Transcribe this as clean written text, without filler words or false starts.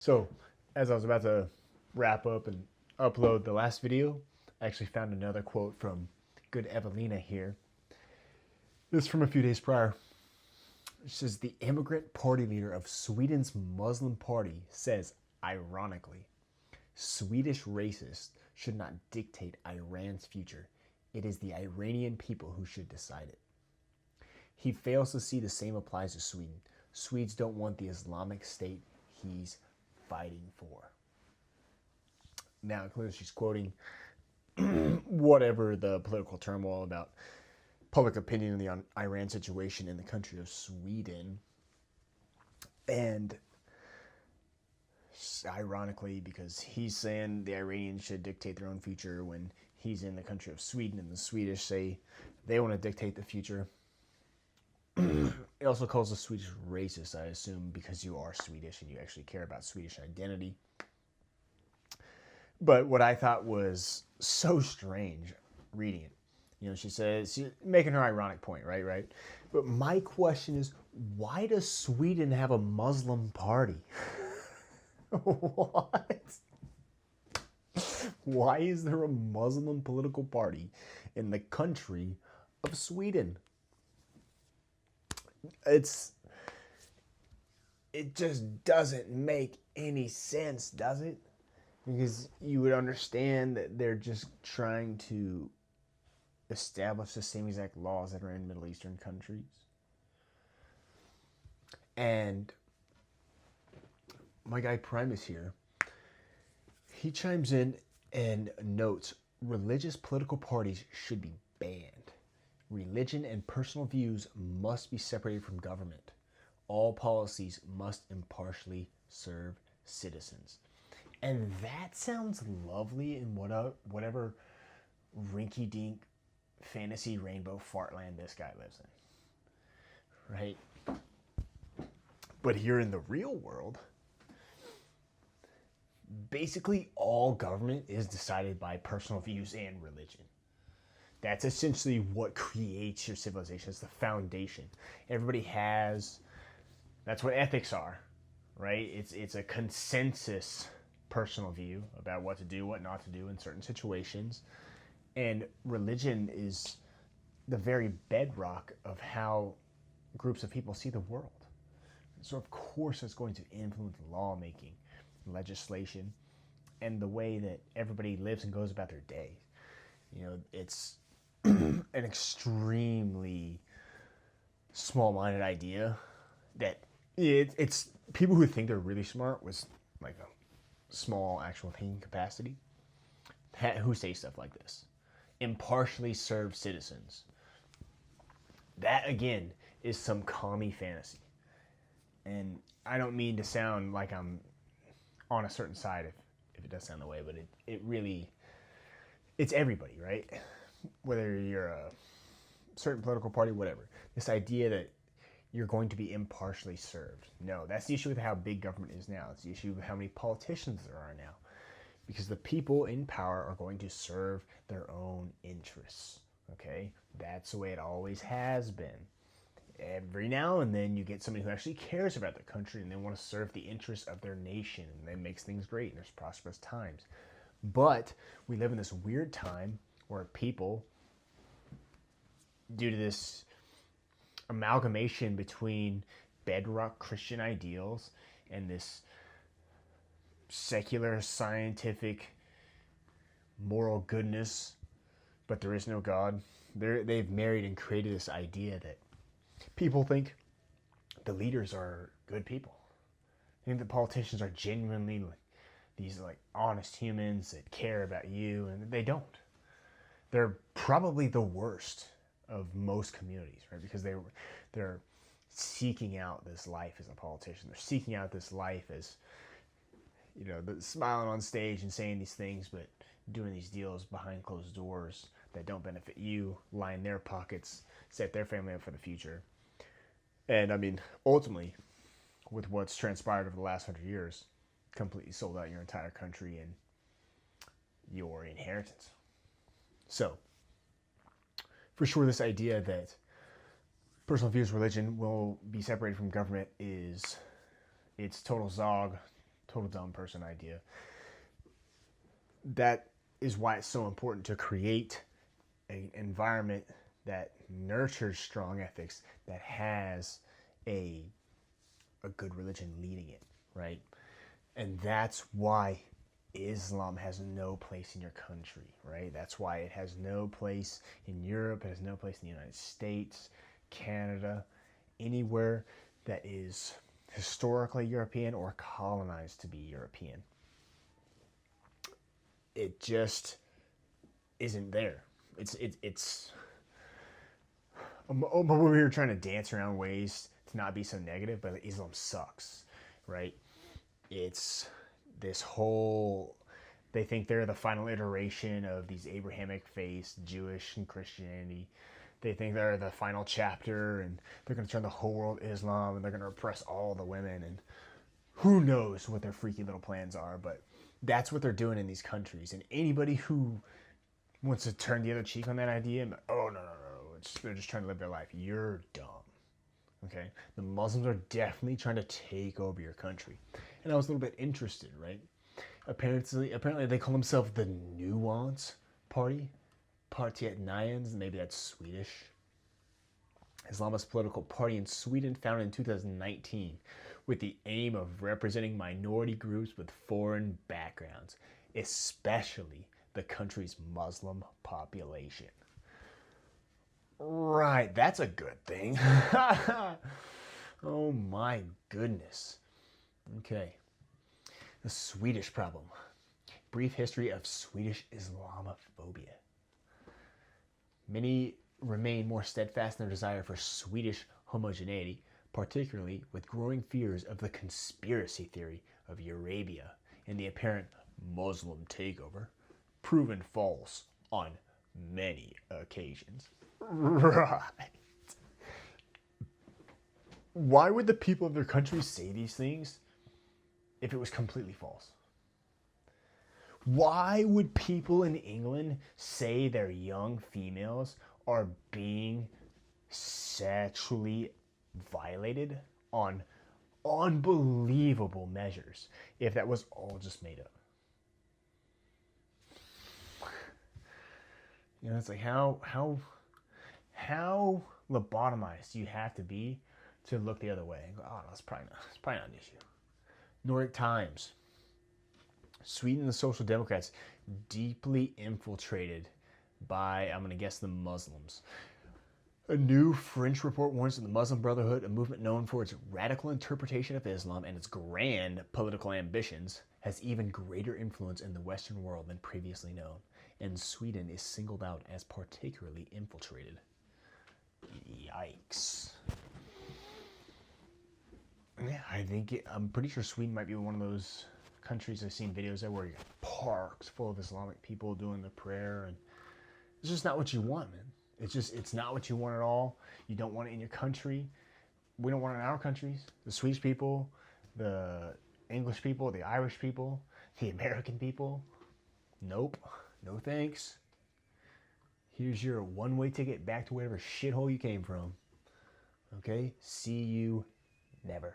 So, as I was about to wrap up and upload the last video, I actually found another quote from good Evelina here. This is from a few days prior. It says, the immigrant party leader of Sweden's Muslim party says, ironically, Swedish racists should not dictate Iran's future. It is the Iranian people who should decide it. He fails to see the same applies to Sweden. Swedes don't want the Islamic State he's fighting for. Now, clearly she's quoting whatever the political turmoil about public opinion in the Iran situation in the country of Sweden. And ironically, because he's saying the Iranians should dictate their own future when he's in the country of Sweden, and the Swedish say they want to dictate the future. It also calls the Swedish racist, I assume, because you are Swedish and you actually care about Swedish identity. But what I thought was so strange reading it, she says, she's making her ironic point, right? But my question is, why does Sweden have a Muslim party? What? Why is there a Muslim political party in the country of Sweden? It just doesn't make any sense, does it? Because you would understand that they're just trying to establish the same exact laws that are in Middle Eastern countries. And my guy Primus here, he chimes in and notes religious political parties should be banned. Religion and personal views must be separated from government. All policies must impartially serve citizens. And that sounds lovely in whatever rinky-dink fantasy rainbow fartland this guy lives in. Right? But here in the real world, basically all government is decided by personal views and religion. That's essentially what creates your civilization. It's the foundation. Everybody has, that's what ethics are, right? It's a consensus personal view about what to do, what not to do in certain situations. And religion is the very bedrock of how groups of people see the world. So of course it's going to influence lawmaking, legislation, and the way that everybody lives and goes about their day. It's an extremely small-minded idea that it's people who think they're really smart with like a small actual thinking capacity who say stuff like this. Impartially serve citizens. That again is some commie fantasy. And I don't mean to sound like I'm on a certain side if it does sound that way, but it really, it's everybody, right? Whether you're a certain political party, whatever. This idea that you're going to be impartially served. No, that's the issue with how big government is now. It's the issue with how many politicians there are now. Because the people in power are going to serve their own interests. Okay? That's the way it always has been. Every now and then you get somebody who actually cares about the country and they want to serve the interests of their nation, and that makes things great and there's prosperous times. But we live in this weird time where people, due to this amalgamation between bedrock Christian ideals and this secular, scientific, moral goodness, but there is no God, they've married and created this idea that people think the leaders are good people. They think the politicians are genuinely these honest humans that care about you, and they don't. They're probably the worst of most communities, right? Because they're seeking out this life as a politician. They're seeking out this life as, smiling on stage and saying these things, but doing these deals behind closed doors that don't benefit you, line their pockets, set their family up for the future. And I mean, ultimately, with what's transpired over the last 100 years, completely sold out your entire country and your inheritance. So, for sure, this idea that personal views religion will be separated from government it's total zog, total dumb person idea. That is why it's so important to create an environment that nurtures strong ethics, that has a good religion leading it, right? And that's why Islam has no place in your country, right? That's why it has no place in Europe, it has no place in the United States, Canada, anywhere that is historically European or colonized to be European. It just isn't there. It's but we were trying to dance around ways to not be so negative, but Islam sucks, right? It's this whole, they think they're the final iteration of these Abrahamic faiths, Jewish and Christianity. They think they're the final chapter, and they're going to turn the whole world Islam, and they're going to oppress all the women, and who knows what their freaky little plans are, but that's what they're doing in these countries. And anybody who wants to turn the other cheek on that idea, and, oh, no, they're just trying to live their life, you're dumb. Okay? The Muslims are definitely trying to take over your country. And I was a little bit interested, right? Apparently they call themselves the Nuance Party. Partiet Nyans, maybe that's Swedish. Islamist political party in Sweden, founded in 2019, with the aim of representing minority groups with foreign backgrounds, especially the country's Muslim population. Right, that's a good thing. Oh my goodness. Okay. The Swedish problem. Brief history of Swedish Islamophobia. Many remain more steadfast in their desire for Swedish homogeneity, particularly with growing fears of the conspiracy theory of Eurabia and the apparent Muslim takeover, proven false on many occasions. Right. Why would the people of their country say these things if it was completely false? Why would people in England say their young females are being sexually violated on unbelievable measures if that was all just made up? You know, it's like how lobotomized do you have to be to look the other way and go, oh no, it's probably not an issue. Nordic Times. Sweden and the Social Democrats deeply infiltrated by, I'm going to guess, the Muslims. A new French report warns that the Muslim Brotherhood, a movement known for its radical interpretation of Islam and its grand political ambitions, has even greater influence in the Western world than previously known, and Sweden is singled out as particularly infiltrated. Yikes. Yeah, I'm pretty sure Sweden might be one of those countries I've seen videos there where you got parks full of Islamic people doing the prayer, and it's just not what you want, man. It's not what you want at all. You don't want it in your country. We don't want it in our countries. The Swedish people, the English people, the Irish people, the American people. Nope. No thanks. Here's your one-way ticket back to whatever shithole you came from. Okay? See you never.